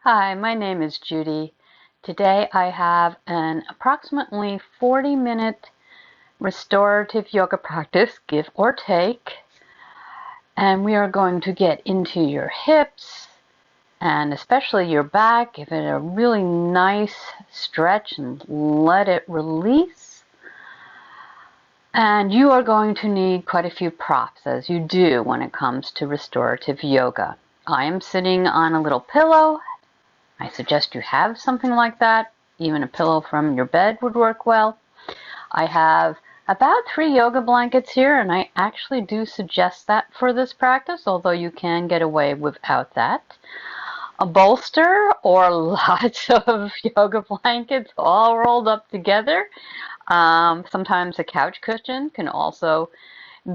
Hi, my name is Judy. Today I have an approximately 40-minute restorative yoga practice, give or take, and we are going to get into your hips and especially your back. Give it a really nice stretch and let it release. And you are going to need quite a few props, as you do when it comes to restorative yoga. I am sitting on a little pillow. I suggest you have something like that. Even a pillow from your bed would work well. I have about 3 yoga blankets here, and I actually do suggest that for this practice, although you can get away without that. A bolster or lots of yoga blankets all rolled up together. Sometimes a couch cushion can also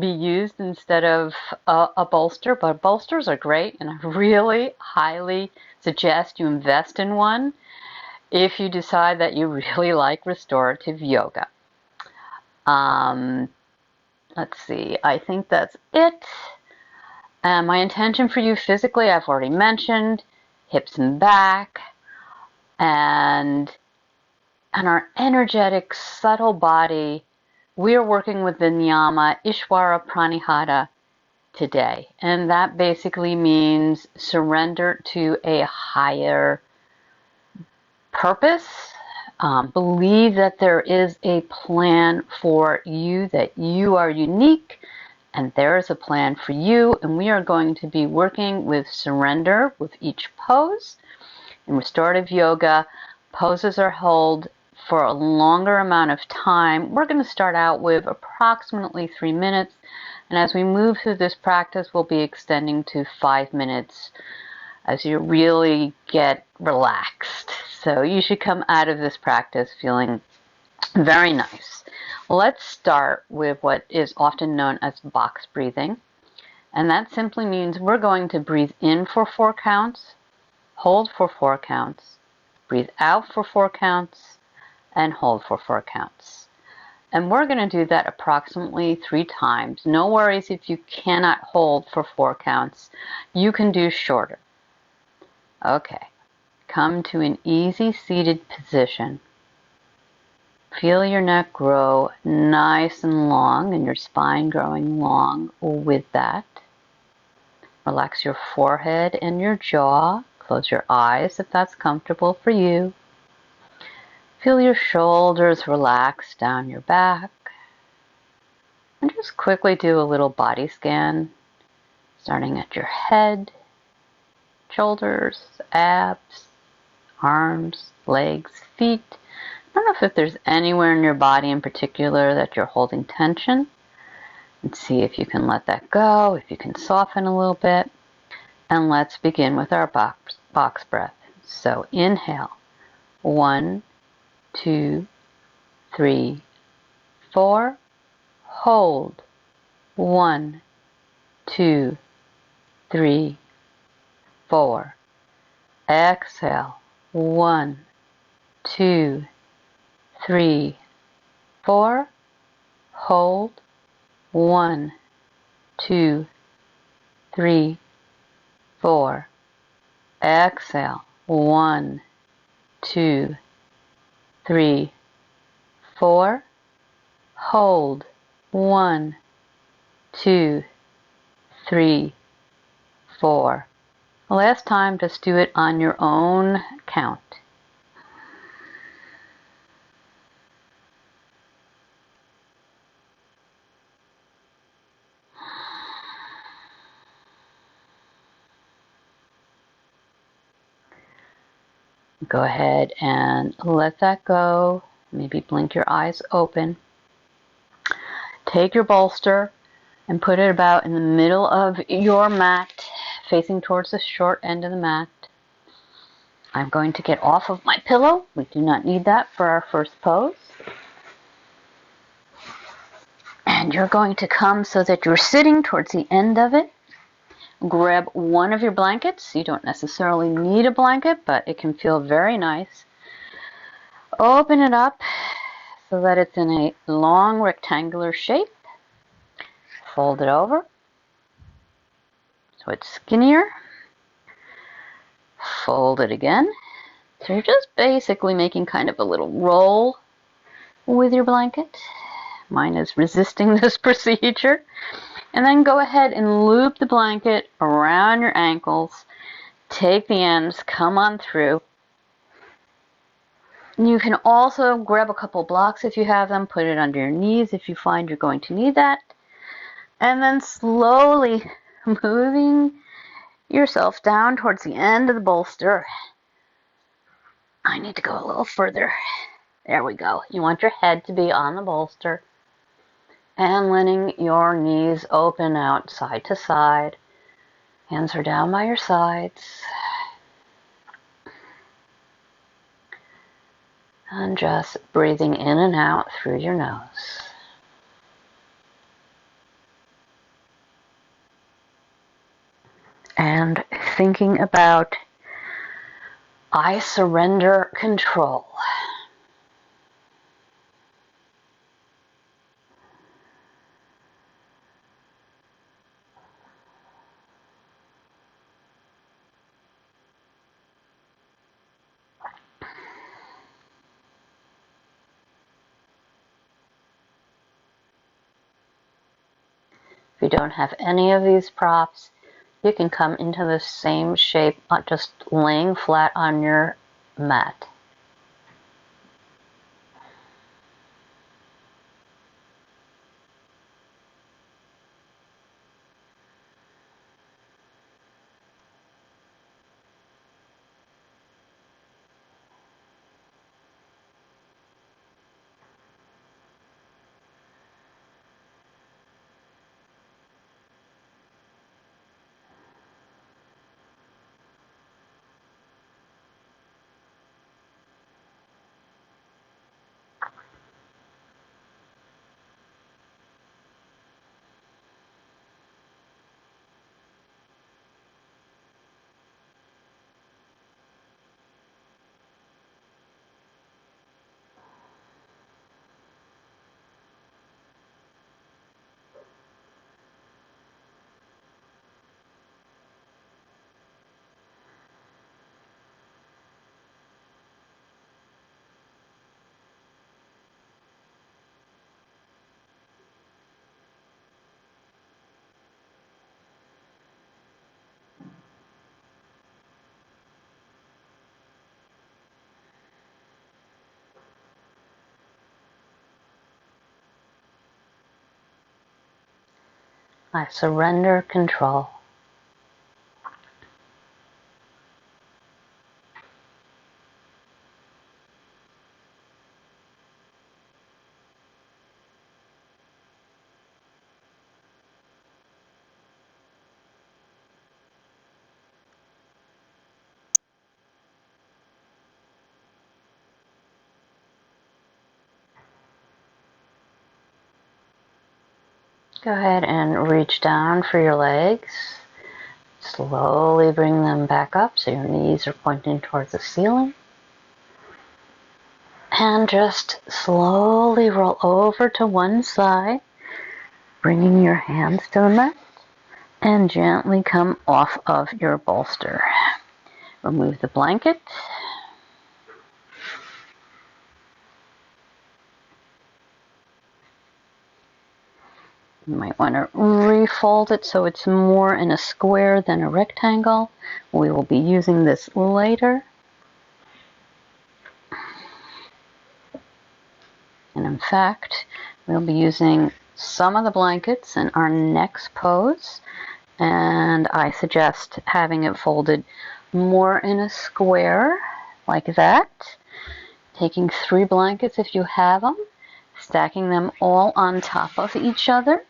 be used instead of a bolster, but bolsters are great, and I really highly suggest you invest in one if you decide that you really like restorative yoga. Let's see, I think that's it. And my intention for you physically, I've already mentioned, hips and back, and our energetic, subtle body. We are working with the niyama Ishwara Pranidhana today, and that basically means surrender to a higher purpose. Believe that there is a plan for you, that you are unique, and there is a plan for you, and we are going to be working with surrender with each pose. In restorative yoga, poses are held for a longer amount of time. We're going to start out with approximately 3 minutes, and as we move through this practice, we'll be extending to 5 minutes as you really get relaxed. So you should come out of this practice feeling very nice. Let's start with what is often known as box breathing, and that simply means we're going to breathe in for 4 counts, hold for 4 counts, breathe out for 4 counts, and hold for 4 counts. And we're going to do that approximately 3 times. No worries if you cannot hold for 4 counts. You can do shorter. Okay, come to an easy seated position. Feel your neck grow nice and long and your spine growing long with that. Relax your forehead and your jaw. Close your eyes if that's comfortable for you. Feel your shoulders relax down your back. And just quickly do a little body scan, starting at your head, shoulders, abs, arms, legs, feet. I don't know if there's anywhere in your body in particular that you're holding tension. And see if you can let that go, if you can soften a little bit. And let's begin with our box breath. So inhale, 1, 2, 3, 4. Hold, 1, 2, 3, 4. Exhale, 1, 2, 3, 4. Hold, 1, 2, 3, 4. Exhale, 1, 2, 3, 4. Hold, 1, 2, 3, 4. Last time, just do it on your own count. Go ahead and let that go. Maybe blink your eyes open. Take your bolster and put it about in the middle of your mat, facing towards the short end of the mat. I'm going to get off of my pillow. We do not need that for our first pose. And you're going to come so that you're sitting towards the end of it. Grab one of your blankets. You don't necessarily need a blanket, but it can feel very nice. Open it up so that it's in a long rectangular shape. Fold it over so it's skinnier. Fold it again. So you're just basically making kind of a little roll with your blanket. Mine is resisting this procedure. And then go ahead and loop the blanket around your ankles. Take the ends, come on through. You can also grab a couple blocks if you have them, put it under your knees if you find you're going to need that. And then slowly moving yourself down towards the end of the bolster. I need to go a little further. There we go. You want your head to be on the bolster. And letting your knees open out side to side. Hands are down by your sides. And just breathing in and out through your nose. And thinking about, I surrender control. If you don't have any of these props, you can come into the same shape, just laying flat on your mat. I surrender control. Go ahead and reach down for your legs. Slowly bring them back up so your knees are pointing towards the ceiling. And just slowly roll over to one side, bringing your hands to the mat, and gently come off of your bolster. Remove the blanket. You might want to refold it so it's more in a square than a rectangle. We will be using this later. And in fact, we'll be using some of the blankets in our next pose. And I suggest having it folded more in a square like that. Taking 3 blankets if you have them, stacking them all on top of each other.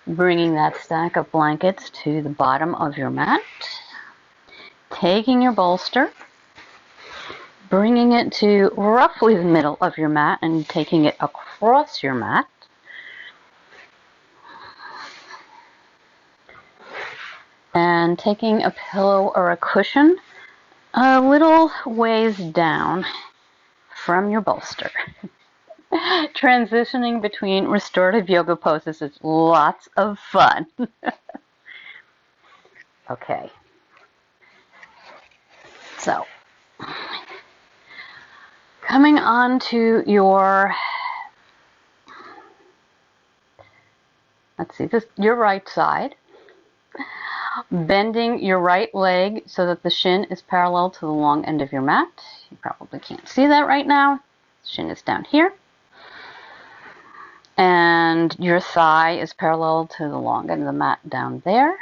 Bringing that stack of blankets to the bottom of your mat. Taking your bolster, bringing it to roughly the middle of your mat and taking it across your mat. And taking a pillow or a cushion a little ways down from your bolster. Transitioning between restorative yoga poses is lots of fun. Okay. So, coming on to your, let's see, your right side. Bending your right leg so that the shin is parallel to the long end of your mat. You probably can't see that right now. Shin is down here. And your thigh is parallel to the long end of the mat down there.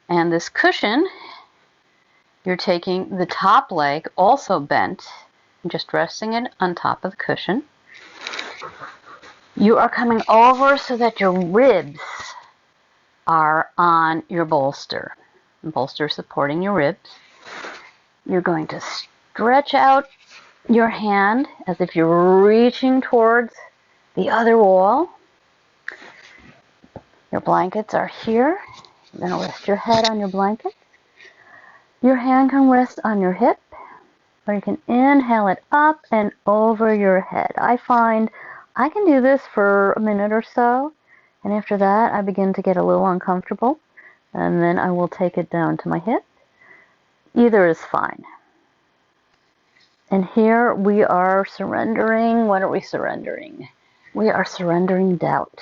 And this cushion, you're taking the top leg also bent and just resting it on top of the cushion. You are coming over so that your ribs are on your bolster. The bolster supporting your ribs. You're going to stretch out your hand as if you're reaching towards the other wall. Your blankets are here. You're going to rest your head on your blanket. Your hand can rest on your hip, or you can inhale it up and over your head. I find I can do this for a minute or so, and after that I begin to get a little uncomfortable, and then I will take it down to my hip. Either is fine. And here we are surrendering. What are we surrendering? We are surrendering doubt.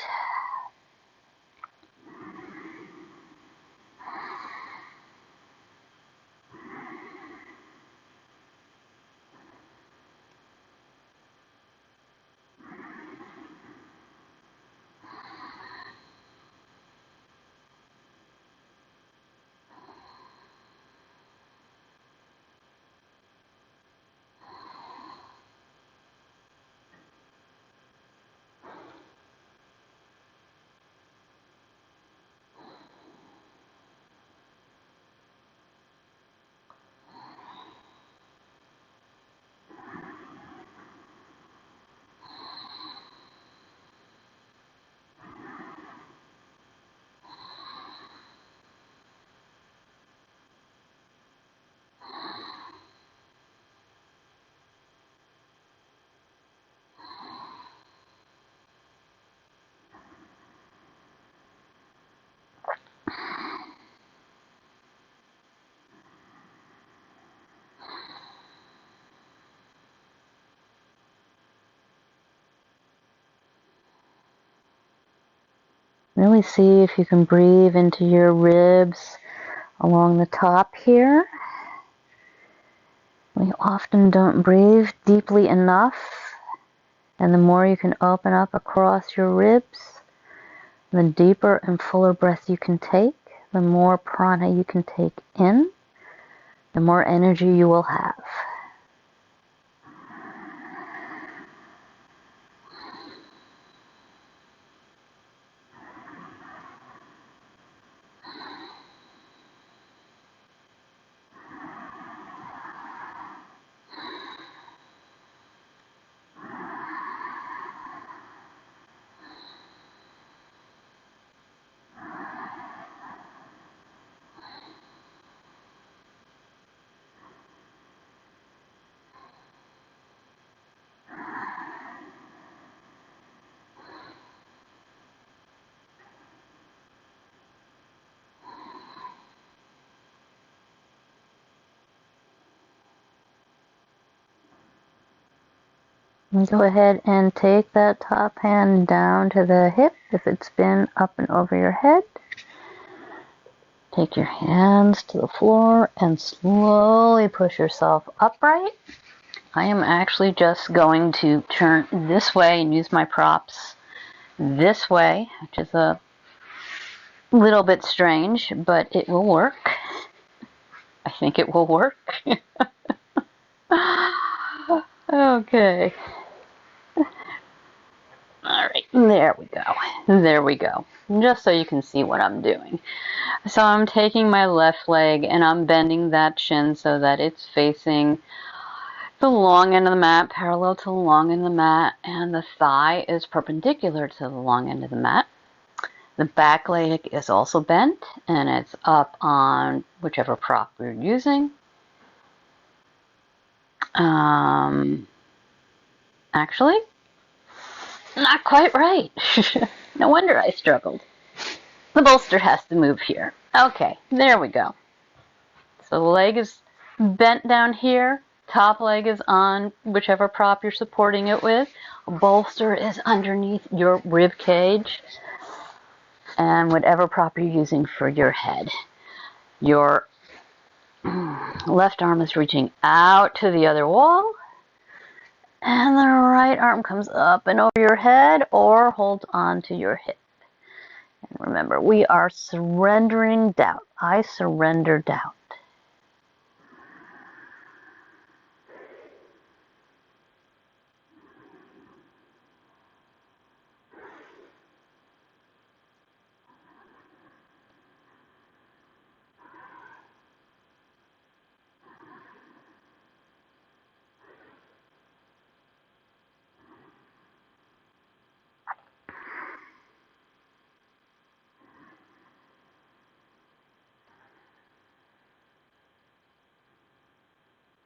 Really see if you can breathe into your ribs along the top here. We often don't breathe deeply enough, and the more you can open up across your ribs, the deeper and fuller breath you can take, the more prana you can take in, the more energy you will have. And go ahead and take that top hand down to the hip if it's been up and over your head. Take your hands to the floor and slowly push yourself upright. I am actually just going to turn this way and use my props this way, which is a little bit strange, but it will work. I think it will work. Okay. All right, there we go. There we go. Just so you can see what I'm doing. So I'm taking my left leg and I'm bending that shin so that it's facing the long end of the mat, parallel to the long end of the mat, and the thigh is perpendicular to the long end of the mat. The back leg is also bent and it's up on whichever prop we're using. Actually, not quite right. No wonder I struggled. The bolster has to move here. Okay, there we go. So the leg is bent down here. Top leg is on whichever prop you're supporting it with. A bolster is underneath your rib cage and whatever prop you're using for your head. Your left arm is reaching out to the other wall, and the right arm comes up and over your head or holds on to your hip. And remember, we are surrendering doubt. I surrender doubt.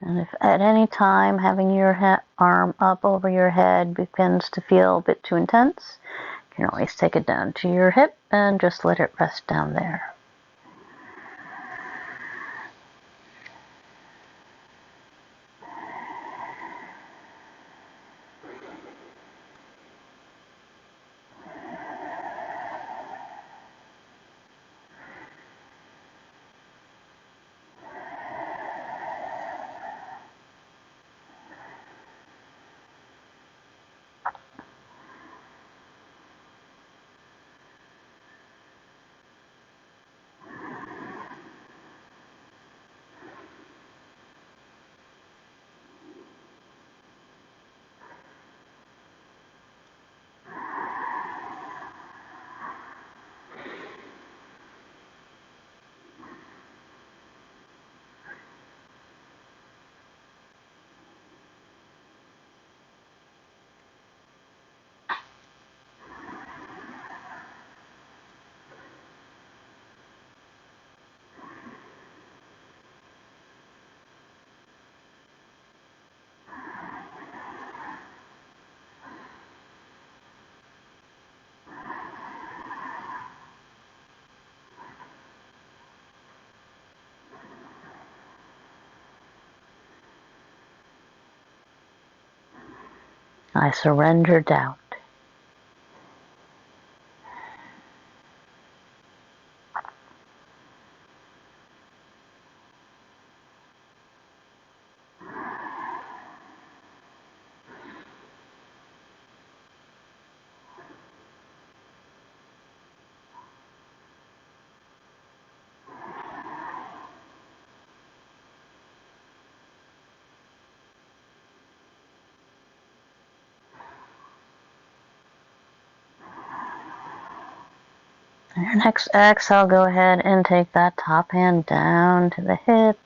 And if at any time having your arm up over your head begins to feel a bit too intense, you can always take it down to your hip and just let it rest down there. I surrender doubt. On your next exhale, go ahead and take that top hand down to the hip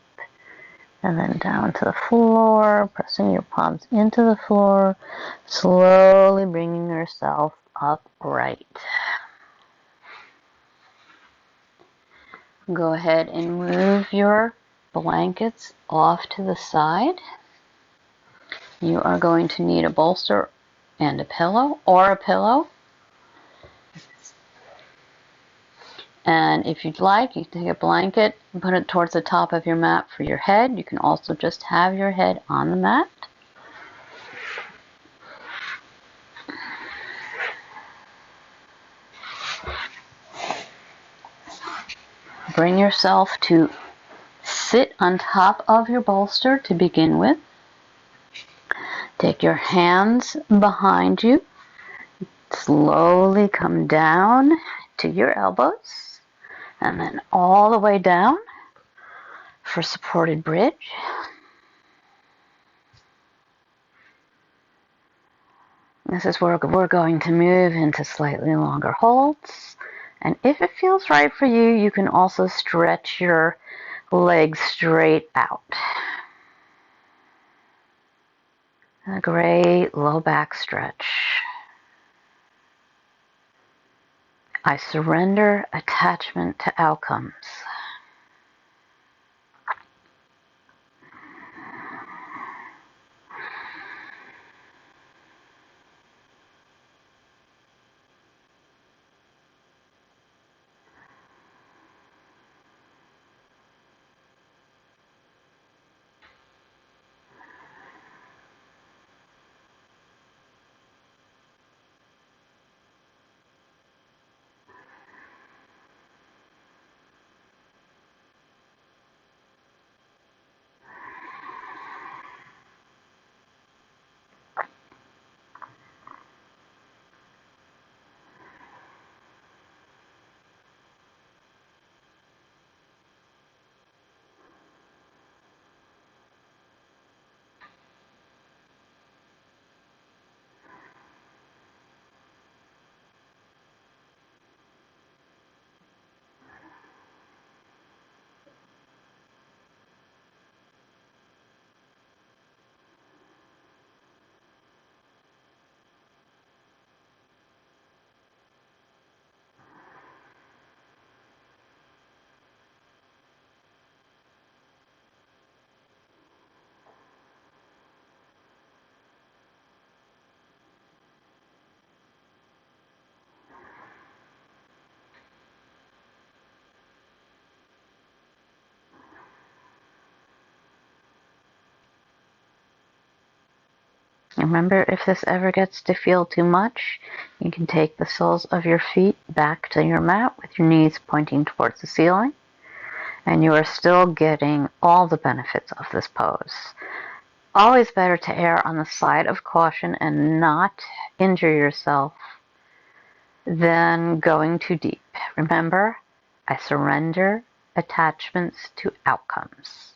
and then down to the floor, pressing your palms into the floor, slowly bringing yourself upright. Go ahead and move your blankets off to the side. You are going to need a bolster and a pillow, or a pillow. And if you'd like, you can take a blanket and put it towards the top of your mat for your head. You can also just have your head on the mat. Bring yourself to sit on top of your bolster to begin with. Take your hands behind you. Slowly come down to your elbows and then all the way down for supported bridge. This is where we're going to move into slightly longer holds. And if it feels right for you, you can also stretch your legs straight out. A great low back stretch. I surrender attachment to outcomes. Remember, if this ever gets to feel too much, you can take the soles of your feet back to your mat with your knees pointing towards the ceiling, and you are still getting all the benefits of this pose. Always better to err on the side of caution and not injure yourself than going too deep. Remember, I surrender attachments to outcomes.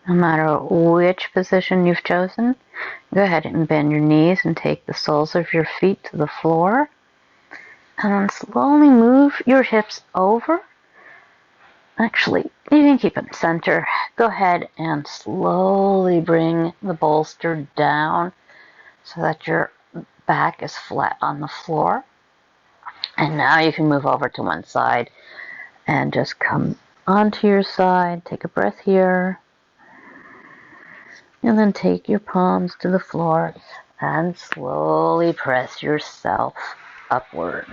No matter which position you've chosen, go ahead and bend your knees and take the soles of your feet to the floor. And then slowly move your hips over. Actually, you can keep them center. Go ahead and slowly bring the bolster down so that your back is flat on the floor. And now you can move over to one side and just come onto your side. Take a breath here. And then take your palms to the floor and slowly press yourself upward.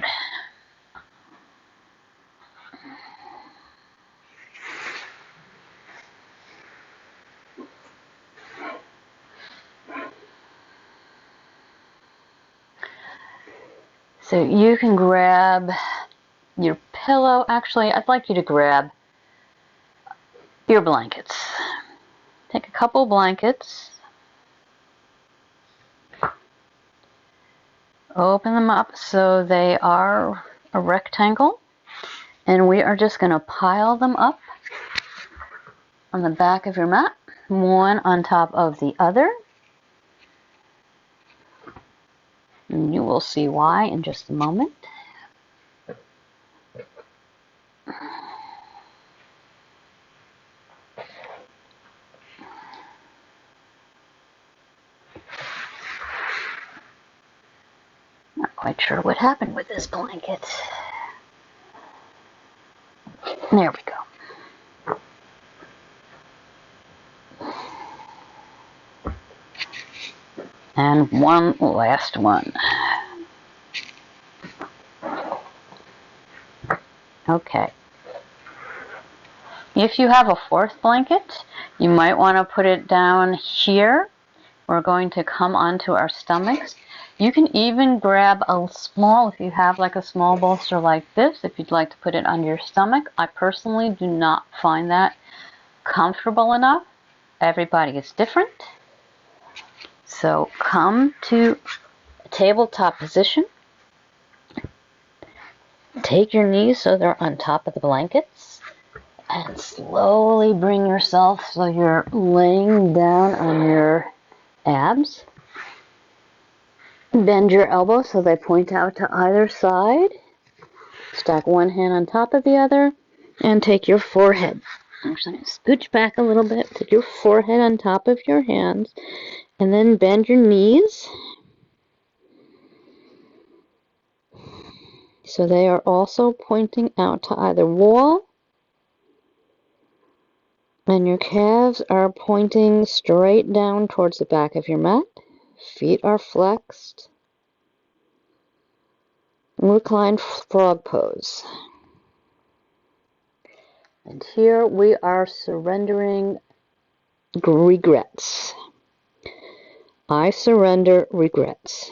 So you can grab your pillow. Actually, I'd like you to grab your blankets. Take a couple blankets. Open them up so they are a rectangle. And we are just going to pile them up on the back of your mat, one on top of the other. And you will see why in just a moment. Not quite sure what happened with this blanket. There we go. And one last one. Okay. If you have a fourth blanket, you might want to put it down here. We're going to come onto our stomachs. You can even grab a small, if you have like a small bolster like this, if you'd like to put it under your stomach. I personally do not find that comfortable enough. Everybody is different. So come to a tabletop position. Take your knees so they're on top of the blankets, and slowly bring yourself so you're laying down on your abs. Bend your elbows so they point out to either side. Stack one hand on top of the other, and take your forehead. I'm just going to scooch back a little bit. Take your forehead on top of your hands, and then bend your knees so they are also pointing out to either wall, and your calves are pointing straight down towards the back of your mat. Feet are flexed. Reclined frog pose. And here we are surrendering regrets. I surrender regrets.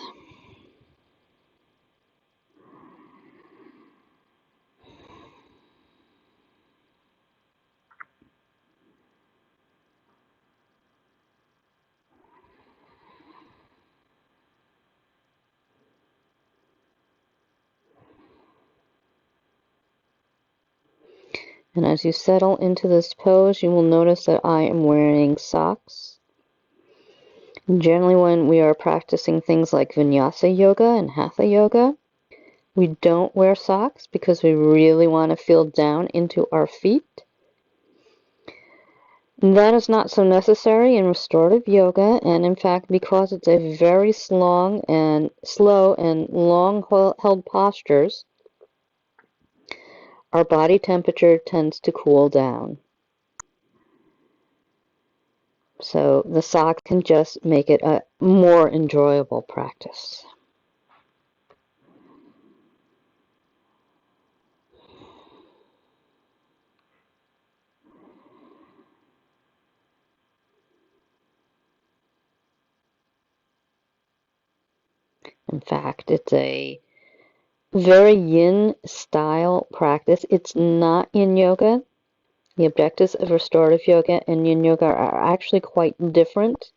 And as you settle into this pose, you will notice that I am wearing socks. And generally, when we are practicing things like vinyasa yoga and hatha yoga, we don't wear socks because we really want to feel down into our feet. And that is not so necessary in restorative yoga, and in fact, because it's a very slow and long held postures, our body temperature tends to cool down. So the socks can just make it a more enjoyable practice. In fact, it's a very yin style practice. It's not yin yoga. The objectives of restorative yoga and yin yoga are actually quite different.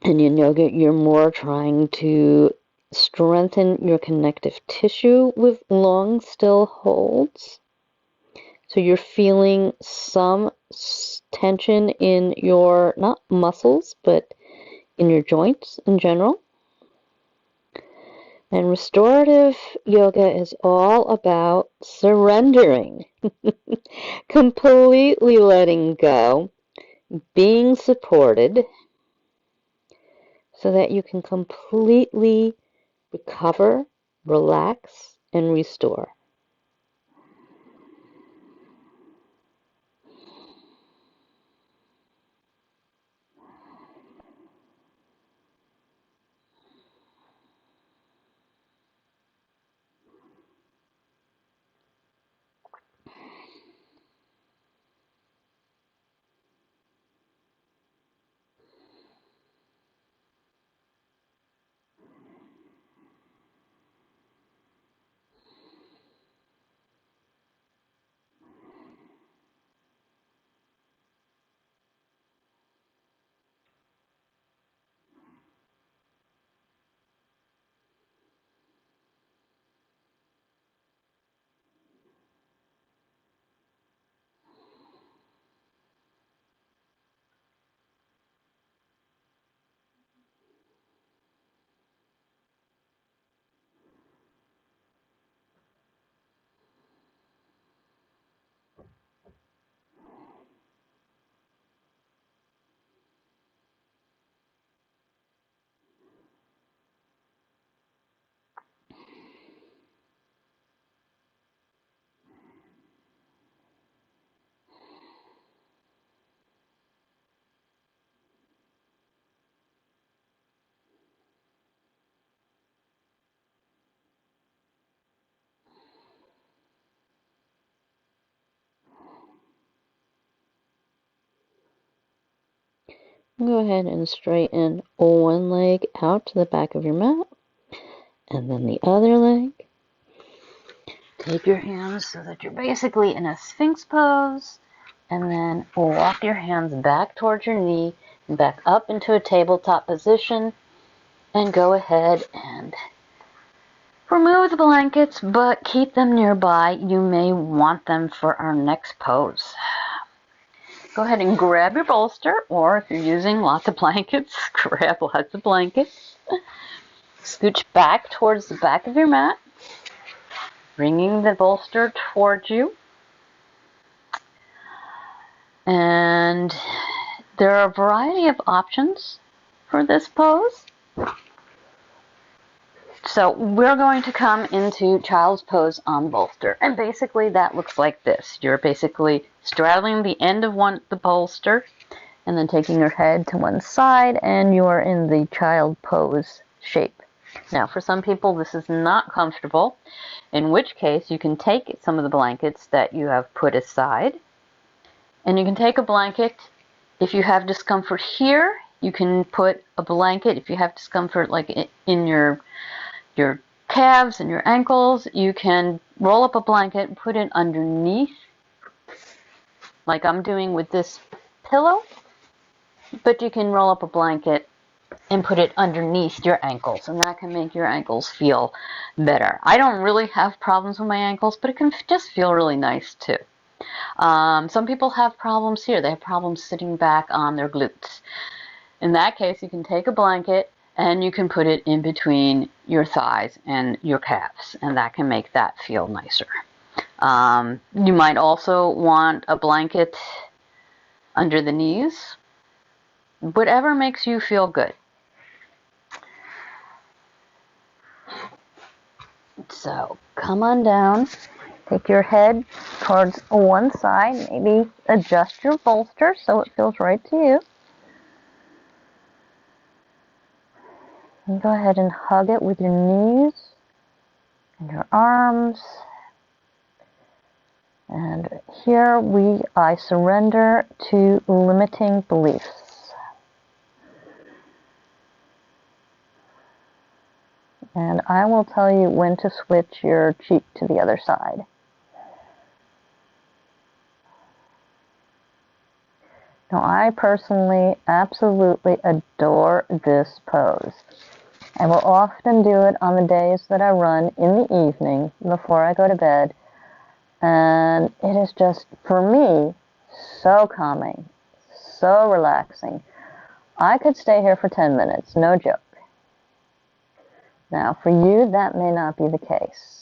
In yin yoga, you're more trying to strengthen your connective tissue with long, still holds. So you're feeling some tension in your, not muscles, but in your joints in general. And restorative yoga is all about surrendering, completely letting go, being supported, so that you can completely recover, relax, and restore. Go ahead and straighten one leg out to the back of your mat, and then the other leg. Take your hands so that you're basically in a Sphinx pose, and then walk your hands back towards your knee and back up into a tabletop position, and go ahead and Remove the blankets, but keep them nearby. You may want them for our next pose. Go ahead and grab your bolster, or if you're using lots of blankets, grab lots of blankets. Scooch back towards the back of your mat, bringing the bolster towards you. And there are a variety of options for this pose. So we're going to come into child's pose on bolster. And basically that looks like this. You're basically straddling the end of the bolster and then taking your head to one side, and you are in the child pose shape. Now for some people this is not comfortable, in which case you can take some of the blankets that you have put aside, and you can take a blanket. If you have discomfort here, you can put a blanket. If you have discomfort like in your calves and your ankles, you can roll up a blanket and put it underneath, like I'm doing with this pillow, but you can roll up a blanket and put it underneath your ankles, and that can make your ankles feel better. I don't really have problems with my ankles, but it can just feel really nice too. Some people have problems here. They have problems sitting back on their glutes. In that case, you can take a blanket and you can put it in between your thighs and your calves, and that can make that feel nicer. You might also want a blanket under the knees. Whatever makes you feel good. So come on down. Take your head towards one side. Maybe adjust your bolster so it feels right to you. And go ahead and hug it with your knees and your arms. And here I surrender to limiting beliefs. And I will tell you when to switch your cheek to the other side. Now, I personally absolutely adore this pose. I will often do it on the days that I run in the evening before I go to bed. And it is just, for me, so calming, so relaxing. I could stay here for 10 minutes, no joke. Now, for you, that may not be the case.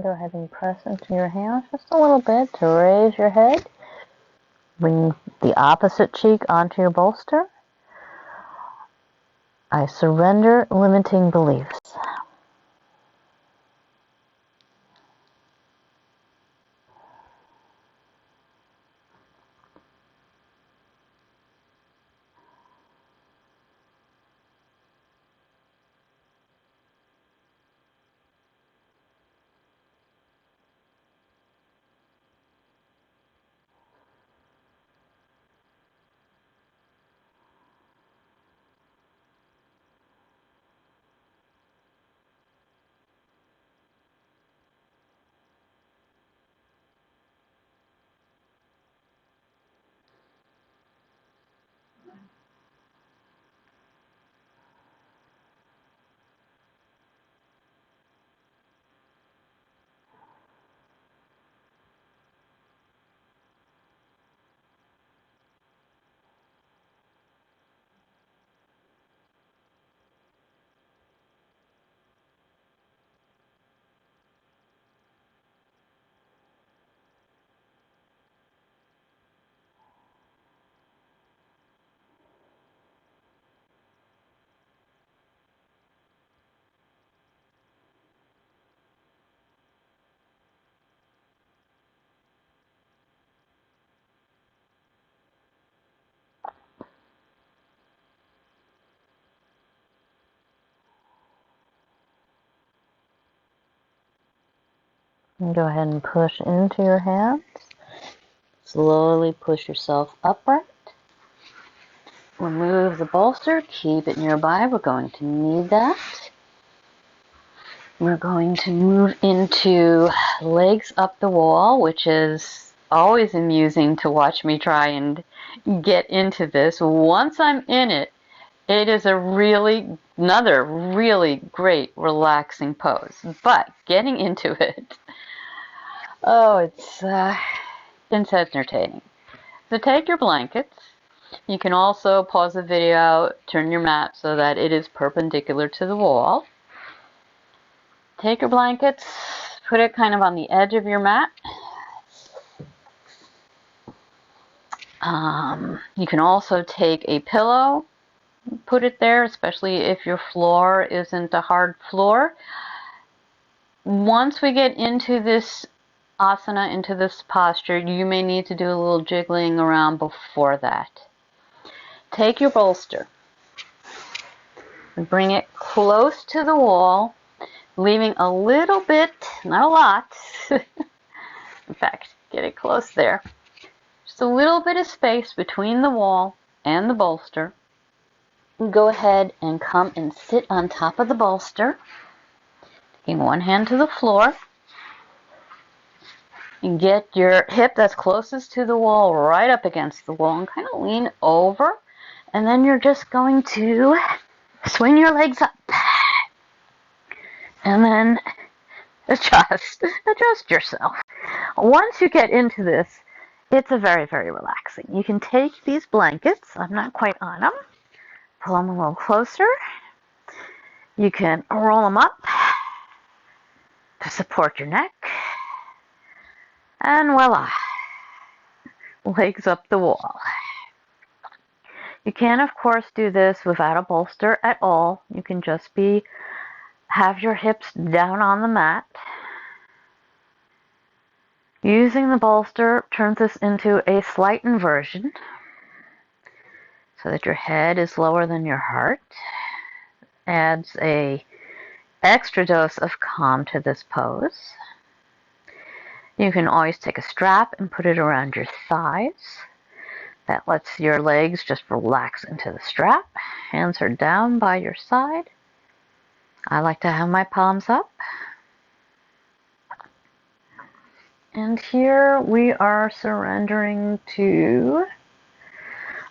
Go ahead and press into your hands just a little bit to raise your head. Bring the opposite cheek onto your bolster. I surrender limiting beliefs. Go ahead and push into your hands. Slowly push yourself upright. Remove the bolster. Keep it nearby. We're going to need that. We're going to move into legs up the wall, which is always amusing to watch me try and get into this. Once I'm in it, it is another really great relaxing pose. But getting into it, oh, it's entertaining. So take your blankets. You can also pause the video, turn your mat so that it is perpendicular to the wall. Take your blankets, put it kind of on the edge of your mat. You can also take a pillow, put it there, especially if your floor isn't a hard floor. Once we get into this asana, into this posture, you may need to do a little jiggling around before that. Take your bolster and bring it close to the wall, leaving a little bit, not a lot, in fact, get it close there. Just a little bit of space between the wall and the bolster. Go ahead and come and sit on top of the bolster, taking one hand to the floor. And get your hip that's closest to the wall right up against the wall and kind of lean over. And then you're just going to swing your legs up. And then adjust yourself. Once you get into this, it's a very, very relaxing. You can take these blankets, I'm not quite on them, pull them a little closer. You can roll them up to support your neck. And voila, legs up the wall. You can, of course, do this without a bolster at all. You can just have your hips down on the mat. Using the bolster turns this into a slight inversion so that your head is lower than your heart. Adds a extra dose of calm to this pose. You can always take a strap and put it around your thighs. That lets your legs just relax into the strap. Hands are down by your side. I like to have my palms up. And here we are surrendering to,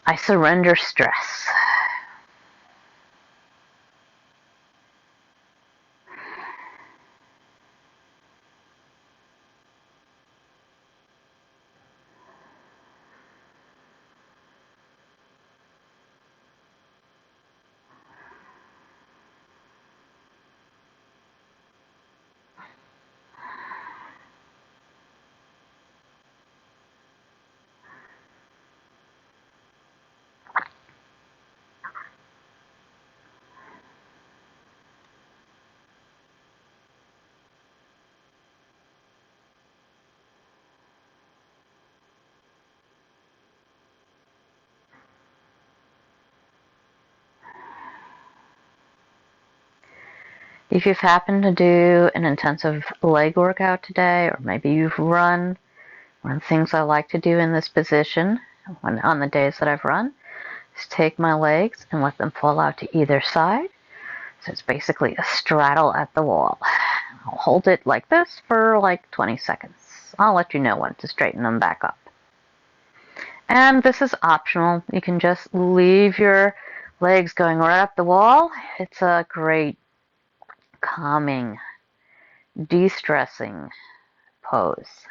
I surrender stress. If you've happened to do an intensive leg workout today, or maybe you've run, one of the things I like to do in this position, on the days that I've run, is take my legs and let them fall out to either side. So it's basically a straddle at the wall. I'll hold it like this for like 20 seconds. I'll let you know when to straighten them back up. And this is optional. You can just leave your legs going right up the wall. It's a great calming, de-stressing pose.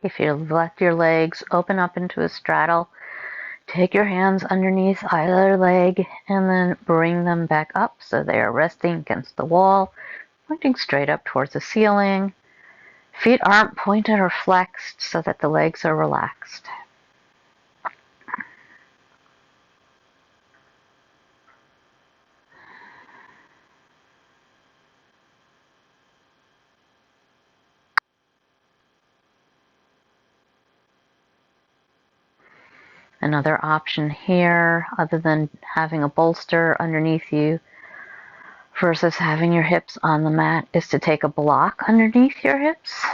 If you let your legs open up into a straddle, take your hands underneath either leg and then bring them back up so they are resting against the wall, pointing straight up towards the ceiling. Feet aren't pointed or flexed so that the legs are relaxed. Another option here, other than having a bolster underneath you versus having your hips on the mat, is to take a block underneath your hips.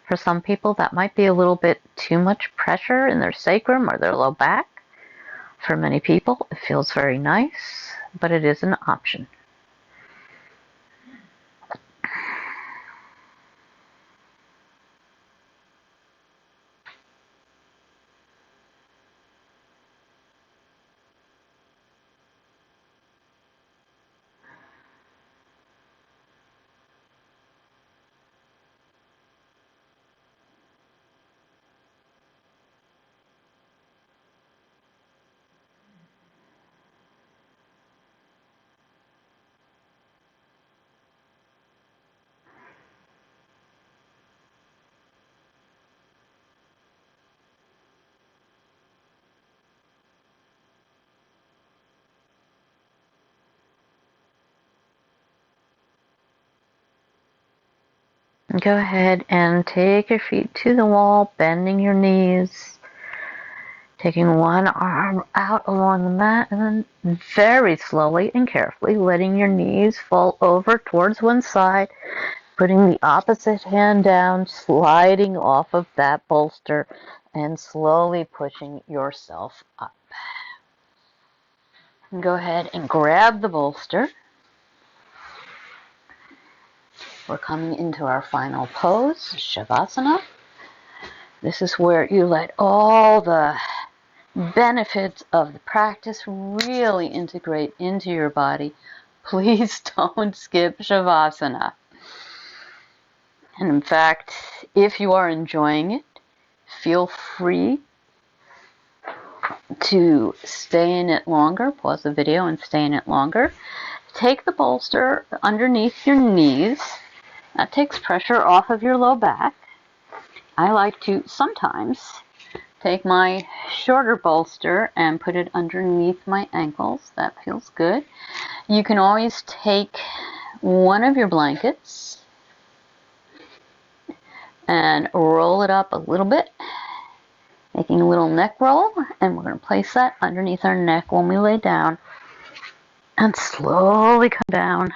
For some people, that might be a little bit too much pressure in their sacrum or their low back. For many people, it feels very nice, but it is an option. Go ahead and take your feet to the wall, bending your knees, taking one arm out along the mat, and then very slowly and carefully letting your knees fall over towards one side, putting the opposite hand down, sliding off of that bolster, and slowly pushing yourself up. And go ahead and grab the bolster. We're coming into our final pose, Shavasana. This is where you let all the benefits of the practice really integrate into your body. Please don't skip Shavasana. And in fact, if you are enjoying it, feel free to stay in it longer. Pause the video and stay in it longer. Take the bolster underneath your knees. That takes pressure off of your low back. I like to sometimes take my shorter bolster and put it underneath my ankles. That feels good. You can always take one of your blankets and roll it up a little bit, making a little neck roll, and we're going to place that underneath our neck when we lay down and slowly come down.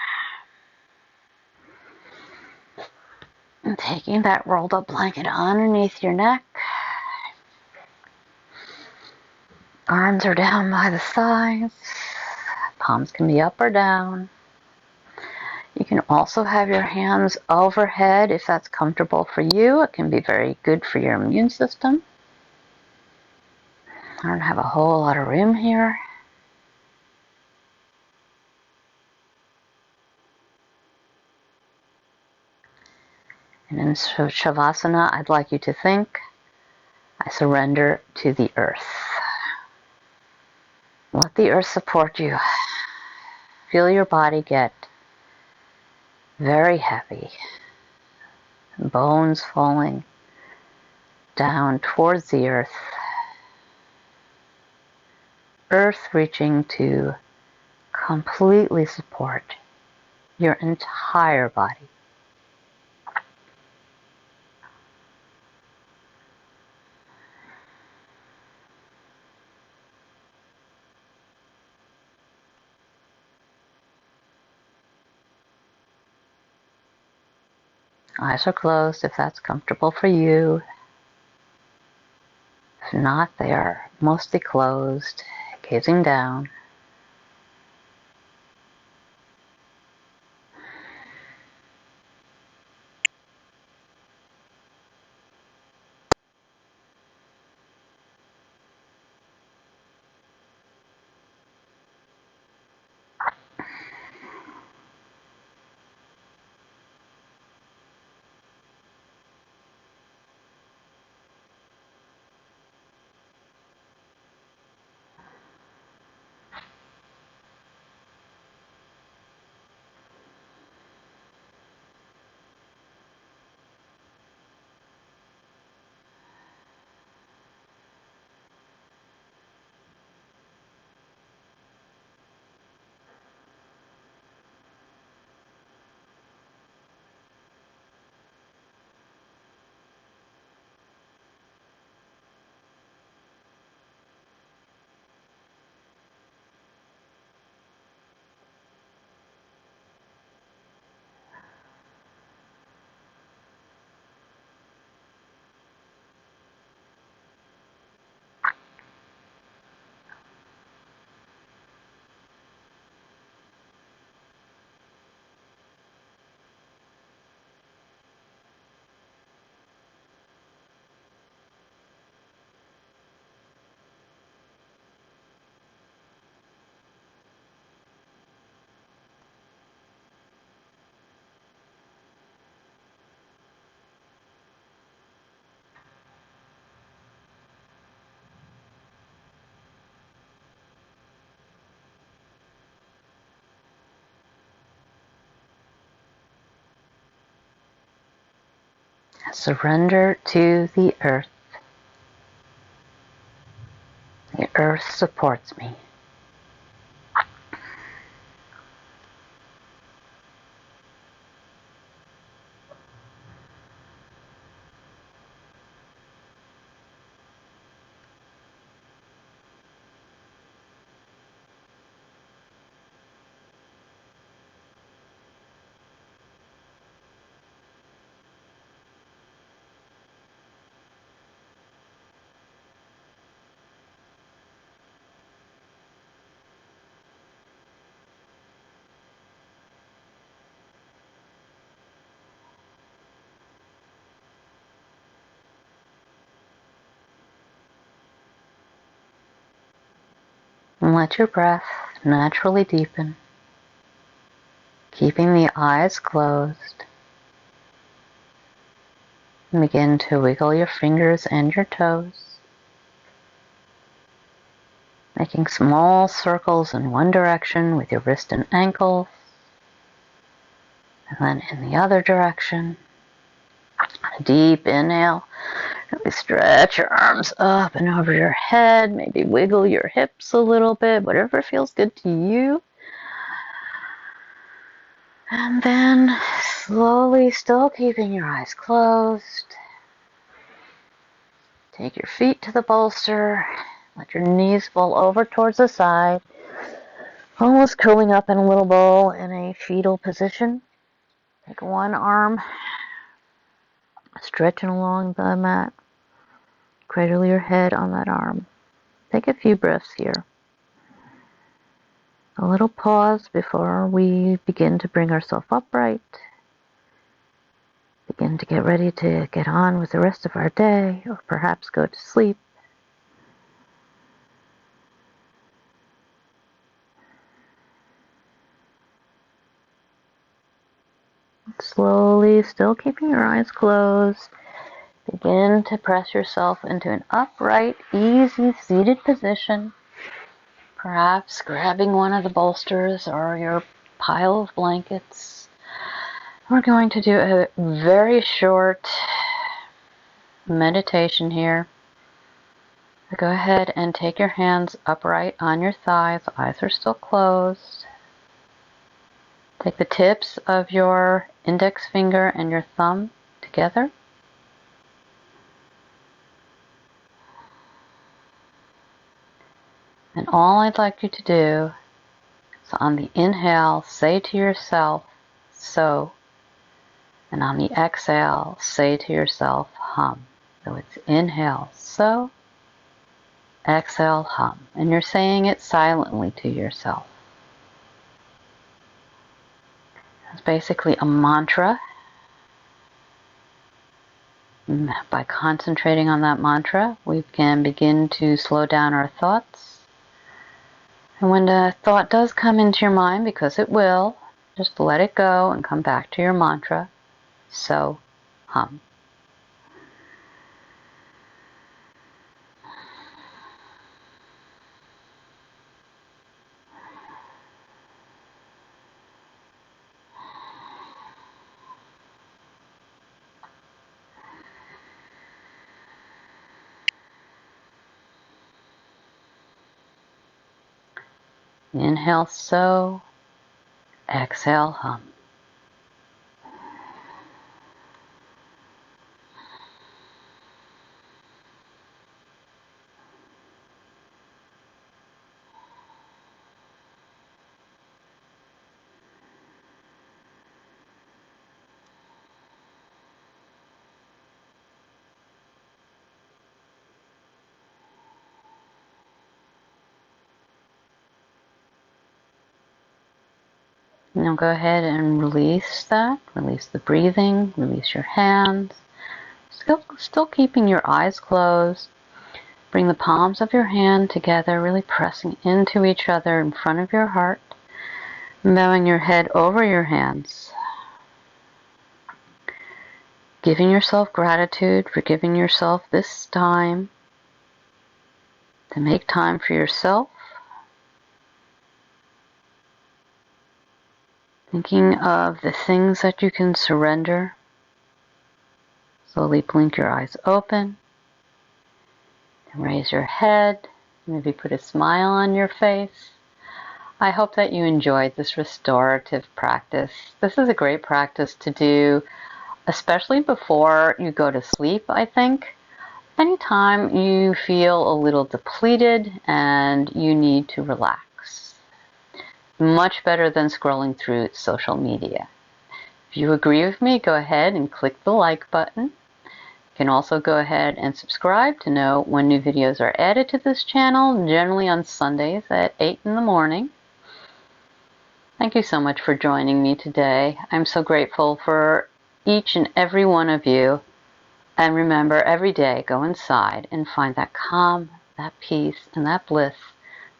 And taking that rolled up blanket underneath your neck. Arms are down by the sides. Palms can be up or down. You can also have your hands overhead if that's comfortable for you. It can be very good for your immune system. I don't have a whole lot of room here. And in Shavasana, I'd like you to think, I surrender to the earth. Let the earth support you. Feel your body get very heavy. Bones falling down towards the earth. Earth reaching to completely support your entire body. Eyes are closed if that's comfortable for you. If not, they are mostly closed, gazing down. Surrender to the earth. The earth supports me. And let your breath naturally deepen, keeping the eyes closed. And begin to wiggle your fingers and your toes, making small circles in one direction with your wrist and ankles, and then in the other direction. A deep inhale. Really stretch your arms up and over your head. Maybe wiggle your hips a little bit, whatever feels good to you. And then slowly, still keeping your eyes closed, take your feet to the bolster. Let your knees fall over towards the side, almost curling up in a little ball in a fetal position. Take one arm, stretching along the mat. Cradle your head on that arm. Take a few breaths here. A little pause before we begin to bring ourselves upright. Begin to get ready to get on with the rest of our day, or perhaps go to sleep. Slowly, still keeping your eyes closed, begin to press yourself into an upright, easy seated position. Perhaps grabbing one of the bolsters or your pile of blankets. We're going to do a very short meditation here. So go ahead and take your hands upright on your thighs. Eyes are still closed. Take the tips of your index finger and your thumb together. And all I'd like you to do is on the inhale, say to yourself, so. And on the exhale, say to yourself, hum. So it's inhale, so. Exhale, hum. And you're saying it silently to yourself. It's basically a mantra. By concentrating on that mantra, we can begin to slow down our thoughts. And when a thought does come into your mind, because it will, just let it go and come back to your mantra. So, hum. Inhale, so. Exhale, hum. Now go ahead and release that. Release the breathing. Release your hands. Still keeping your eyes closed. Bring the palms of your hand together, really pressing into each other in front of your heart. Bowing your head over your hands. Giving yourself gratitude for giving yourself this time to make time for yourself. Thinking of the things that you can surrender. Slowly blink your eyes open and raise your head. Maybe put a smile on your face. I hope that you enjoyed this restorative practice. This is a great practice to do, especially before you go to sleep, I think. Anytime you feel a little depleted and you need to relax. Much better than scrolling through social media. If you agree with me, go ahead and click the like button. You can also go ahead and subscribe to know when new videos are added to this channel, generally on Sundays at 8 in the morning. Thank you so much for joining me today. I'm so grateful for each and every one of you. And remember, every day, go inside and find that calm, that peace, and that bliss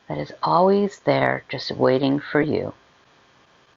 that is always there just waiting for you.